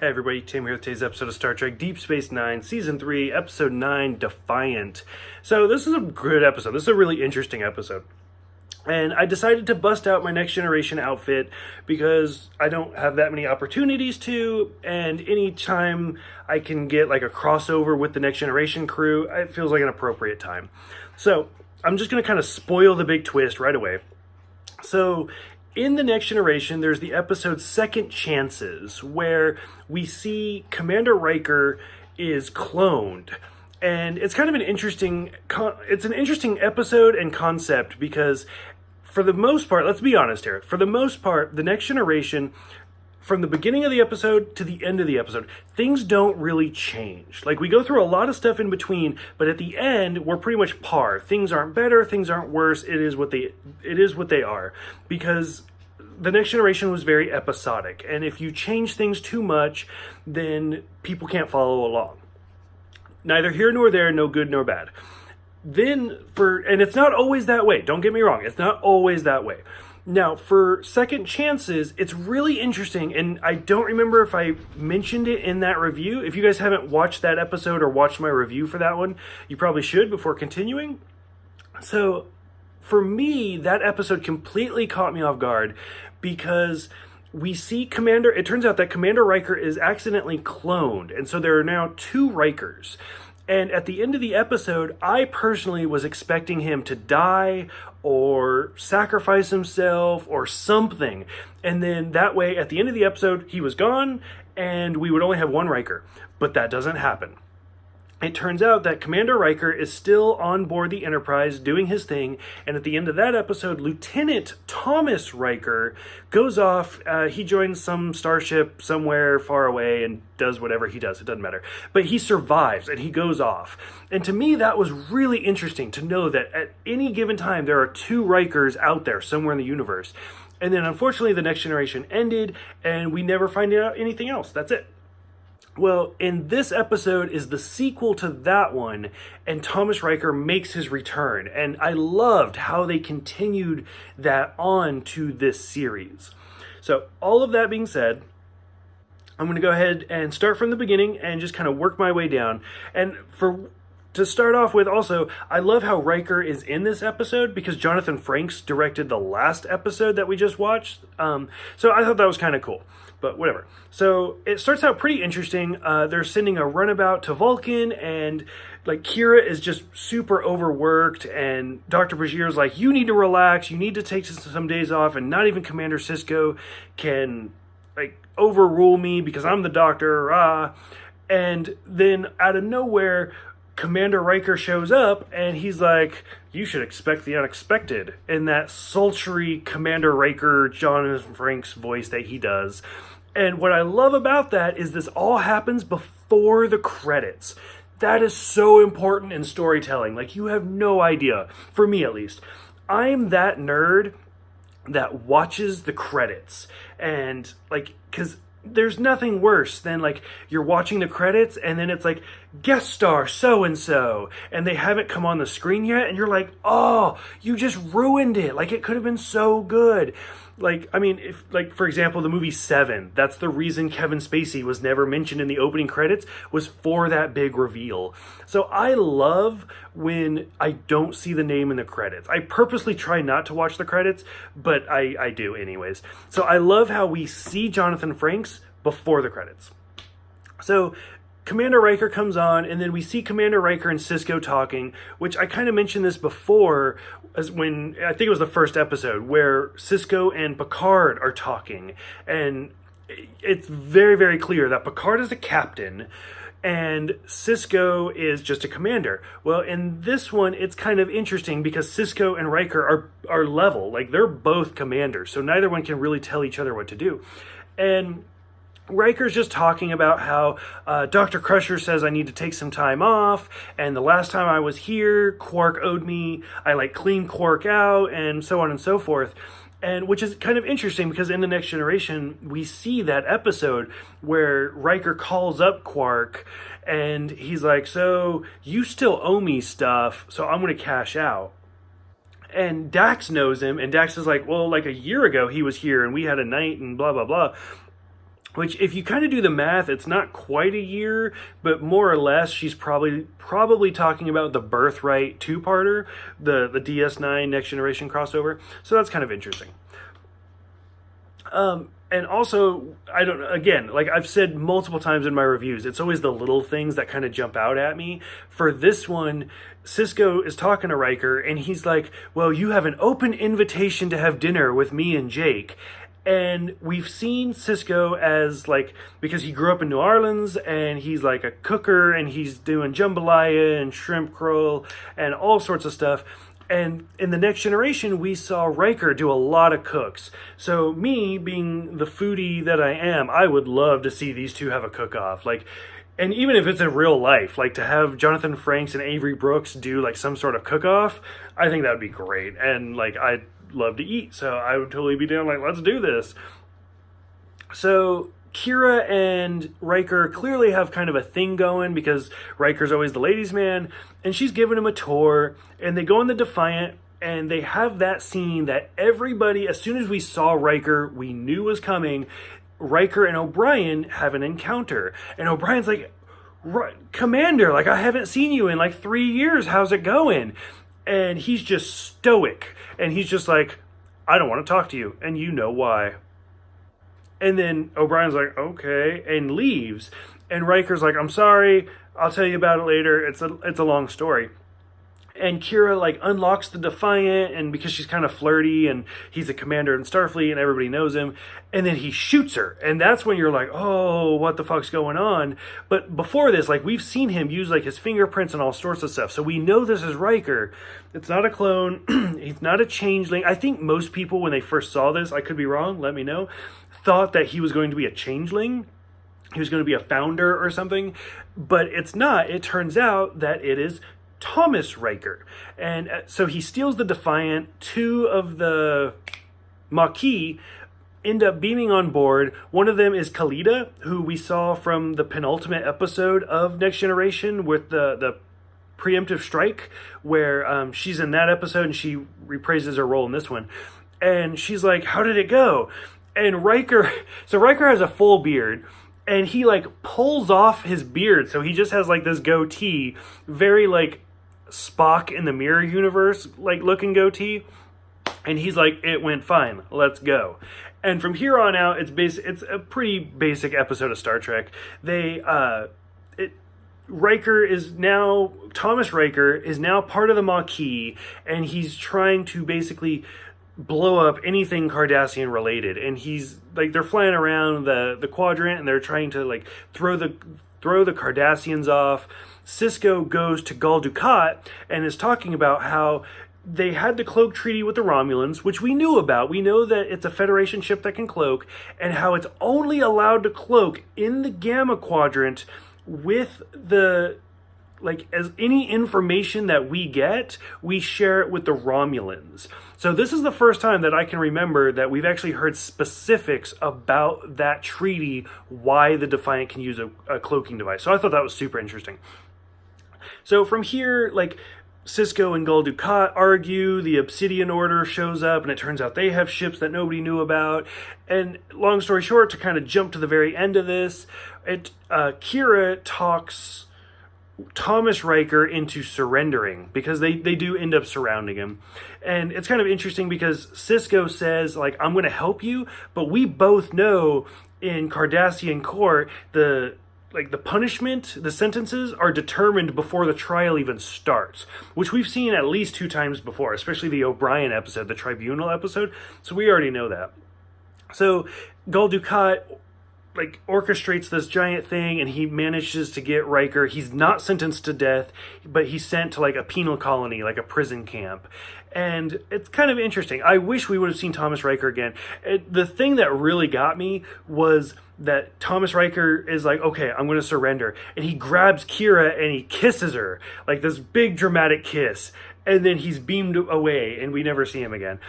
Hey everybody, Tim here with today's episode of Star Trek Deep Space Nine, Season 3, Episode 9, Defiant. So this is a good episode. This is a really interesting episode. And I decided to bust out my Next Generation outfit because I don't have that many opportunities to, and anytime I can get like a crossover with the Next Generation crew, it feels like an appropriate time. So I'm just going to kind of spoil the big twist right away. So in the Next Generation, there's the episode Second Chances, where we see Commander Riker is cloned. And it's kind of an interesting episode and concept because for the most part, let's be honest here, for the most part, the Next Generation, from the beginning of the episode to the end of the episode, things don't really change. Like, we go through a lot of stuff in between, but at the end, we're pretty much par. Things aren't better, things aren't worse. It is what they are. Because the Next Generation was very episodic, and if you change things too much, then people can't follow along. Neither here nor there, no good nor bad. And it's not always that way. Don't get me wrong, it's not always that way. Now, for Second Chances, it's really interesting, and I don't remember if I mentioned it in that review. If you guys haven't watched that episode or watched my review for that one, you probably should before continuing. So, for me, that episode completely caught me off guard because we see it turns out that Commander Riker is accidentally cloned, and so there are now two Rikers. And at the end of the episode, I personally was expecting him to die or sacrifice himself or something. And then that way, at the end of the episode, he was gone and we would only have one Riker. But that doesn't happen. It turns out that Commander Riker is still on board the Enterprise doing his thing, and at the end of that episode, Lieutenant Thomas Riker goes off. He joins some starship somewhere far away and does whatever he does. It doesn't matter. But he survives, and he goes off. And to me, that was really interesting to know that at any given time, there are two Rikers out there somewhere in the universe. And then, unfortunately, the Next Generation ended, and we never find out anything else. That's it. Well, in this episode is the sequel to that one, and Thomas Riker makes his return, and I loved how they continued that on to this series. So, all of that being said, I'm going to go ahead and start from the beginning and just kind of work my way down. And to start off with, also, I love how Riker is in this episode because Jonathan Frakes directed the last episode that we just watched. So I thought that was kind of cool, but whatever. So it starts out pretty interesting. They're sending a runabout to Vulcan, and like Kira is just super overworked, and Dr. Bashir's like, you need to relax, you need to take some days off, and not even Commander Sisko can like overrule me because I'm the doctor. And then out of nowhere, Commander Riker shows up, and he's like, you should expect the unexpected, in that sultry Commander Riker, Jonathan Frakes voice that he does. And what I love about that is this all happens before the credits. That is so important in storytelling. Like, you have no idea, for me at least. I'm that nerd that watches the credits, and like, because there's nothing worse than like you're watching the credits and then it's like guest star so-and-so and they haven't come on the screen yet, and you're like, oh, you just ruined it. Like, it could have been so good. Like, I mean, if, like, for example, the movie Seven, that's the reason Kevin Spacey was never mentioned in the opening credits, was for that big reveal. So I love when I don't see the name in the credits. I purposely try not to watch the credits, but I do anyways. So I love how we see Jonathan Frakes before the credits. So Commander Riker comes on, and then we see Commander Riker and Sisko talking, which I kind of mentioned this before, as when, I think it was the first episode, where Sisko and Picard are talking, and it's very, very clear that Picard is a captain, and Sisko is just a commander. Well, in this one, it's kind of interesting because Sisko and Riker are level, like, they're both commanders, so neither one can really tell each other what to do. And Riker's just talking about how Dr. Crusher says I need to take some time off, and the last time I was here, Quark owed me, I like cleaned Quark out, and so on and so forth. And which is kind of interesting because in The Next Generation, we see that episode where Riker calls up Quark, and he's like, so you still owe me stuff, so I'm going to cash out. And Dax knows him, and Dax is like, well, like a year ago he was here, and we had a night, and blah, blah, blah. which if you kind of do the math, it's not quite a year, but more or less she's probably talking about the Birthright two-parter, the DS9 Next Generation crossover. So that's kind of interesting. And also, I don't know, again, like I've said multiple times in my reviews, it's always the little things that kind of jump out at me. For this one, Sisko is talking to Riker, and he's like, well, you have an open invitation to have dinner with me and Jake. And we've seen Sisko as, like, because he grew up in New Orleans, and he's like a cooker, and he's doing jambalaya and shrimp roll and all sorts of stuff. And in the Next Generation, we saw Riker do a lot of cooks. So me, being the foodie that I am, I would love to see these two have a cook-off. Like, and even if it's in real life, like to have Jonathan Frakes and Avery Brooks do like some sort of cook-off, I think that would be great. And like, I'd love to eat, so I would totally be down like, let's do this. So Kira and Riker clearly have kind of a thing going because Riker's always the ladies' man, and she's giving him a tour, and they go in the Defiant, and they have that scene that everybody, as soon as we saw Riker, we knew was coming. Riker and O'Brien have an encounter, and O'Brien's like, Commander, like, I haven't seen you in like 3 years, how's it going? And he's just stoic, and he's just like, I don't want to talk to you, and you know why. And then O'Brien's like, okay, and leaves. And Riker's like, I'm sorry, I'll tell you about it later. It's a long story. And Kira like unlocks the Defiant, and because she's kind of flirty, and he's a commander in Starfleet, and everybody knows him. And then he shoots her, and that's when you're like, oh, what the fuck's going on? But before this, like, we've seen him use like his fingerprints and all sorts of stuff, so we know this is Riker. It's not a clone. He's not a changeling. I think most people, when they first saw this, I could be wrong, let me know, thought that he was going to be a changeling. He was going to be a founder or something, but it's not. It turns out that it is Thomas Riker. And so he steals the Defiant. Two of the Maquis end up beaming on board. One of them is Khalida, who we saw from the penultimate episode of Next Generation with the preemptive strike, where she's in that episode and she reprises her role in this one. And she's like, how did it go? And Riker has a full beard, and he like pulls off his beard, so he just has like this goatee, very like Spock in the Mirror Universe like looking goatee, and he's like, it went fine, let's go. And from here on out, it's a pretty basic episode of Star Trek. Thomas Riker is now part of the Maquis, and he's trying to basically blow up anything Cardassian related, and he's like, they're flying around the quadrant, and they're trying to like throw the Cardassians off. Sisko goes to Gul Dukat and is talking about how they had the cloak treaty with the Romulans, which we knew about. We know that it's a Federation ship that can cloak, and how it's only allowed to cloak in the Gamma Quadrant with the, like, as any information that we get, we share it with the Romulans. So this is the first time that I can remember that we've actually heard specifics about that treaty, why the Defiant can use a cloaking device. So I thought that was super interesting. So from here, like, Sisko and Gul Dukat argue, the Obsidian Order shows up, and it turns out they have ships that nobody knew about. And long story short, to kind of jump to the very end of this, Kira talks Thomas Riker into surrendering, because they do end up surrounding him. And it's kind of interesting because Sisko says, like, I'm going to help you, but we both know in Cardassian court, the punishment, the sentences are determined before the trial even starts, which we've seen at least 2 times before, especially the O'Brien episode, the tribunal episode. So we already know that. So Gul Dukat like orchestrates this giant thing, and he manages to get Riker. He's not sentenced to death, but he's sent to like a penal colony, like a prison camp. And it's kind of interesting. I wish we would have seen Thomas Riker again. The thing that really got me was that Thomas Riker is like, okay, I'm going to surrender. And he grabs Kira and he kisses her, like this big dramatic kiss. And then he's beamed away, and we never see him again.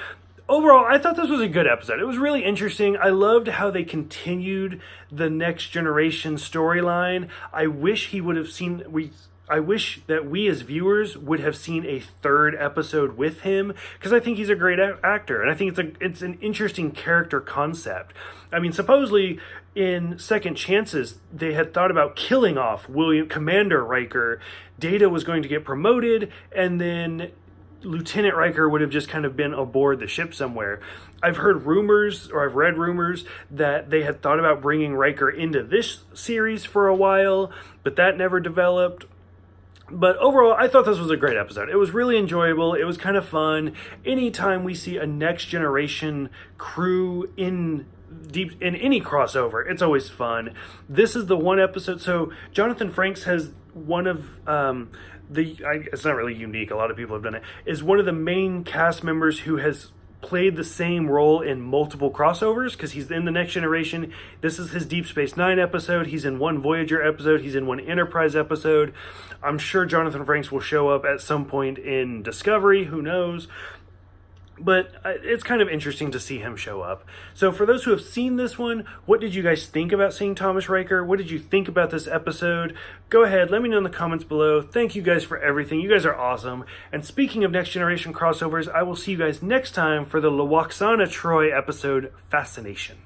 Overall, I thought this was a good episode. It was really interesting. I loved how they continued the Next Generation storyline. I wish we I wish that we as viewers would have seen a third episode with him, because I think he's a great actor, and I think it's an interesting character concept. I mean, supposedly in Second Chances, they had thought about killing off Commander Riker. Data was going to get promoted, and then Lieutenant Riker would have just kind of been aboard the ship somewhere. I've heard rumors, or I've read rumors, that they had thought about bringing Riker into this series for a while, but that never developed. But overall, I thought this was a great episode. It was really enjoyable. It was kind of fun. Anytime we see a Next Generation crew in any crossover, it's always fun. This is the one episode. So Jonathan Frakes has one of it's not really unique, a lot of people have done it, is one of the main cast members who has played the same role in multiple crossovers, because he's in the Next Generation. This is his Deep Space Nine episode. He's in one Voyager episode. He's in one Enterprise episode. I'm sure Jonathan Frakes will show up at some point in Discovery. Who knows? But it's kind of interesting to see him show up. So for those who have seen this one, what did you guys think about seeing Thomas Riker? What did you think about this episode? Go ahead, let me know in the comments below. Thank you guys for everything. You guys are awesome. And speaking of Next Generation crossovers, I will see you guys next time for the Lwaxana Troi episode, Fascination.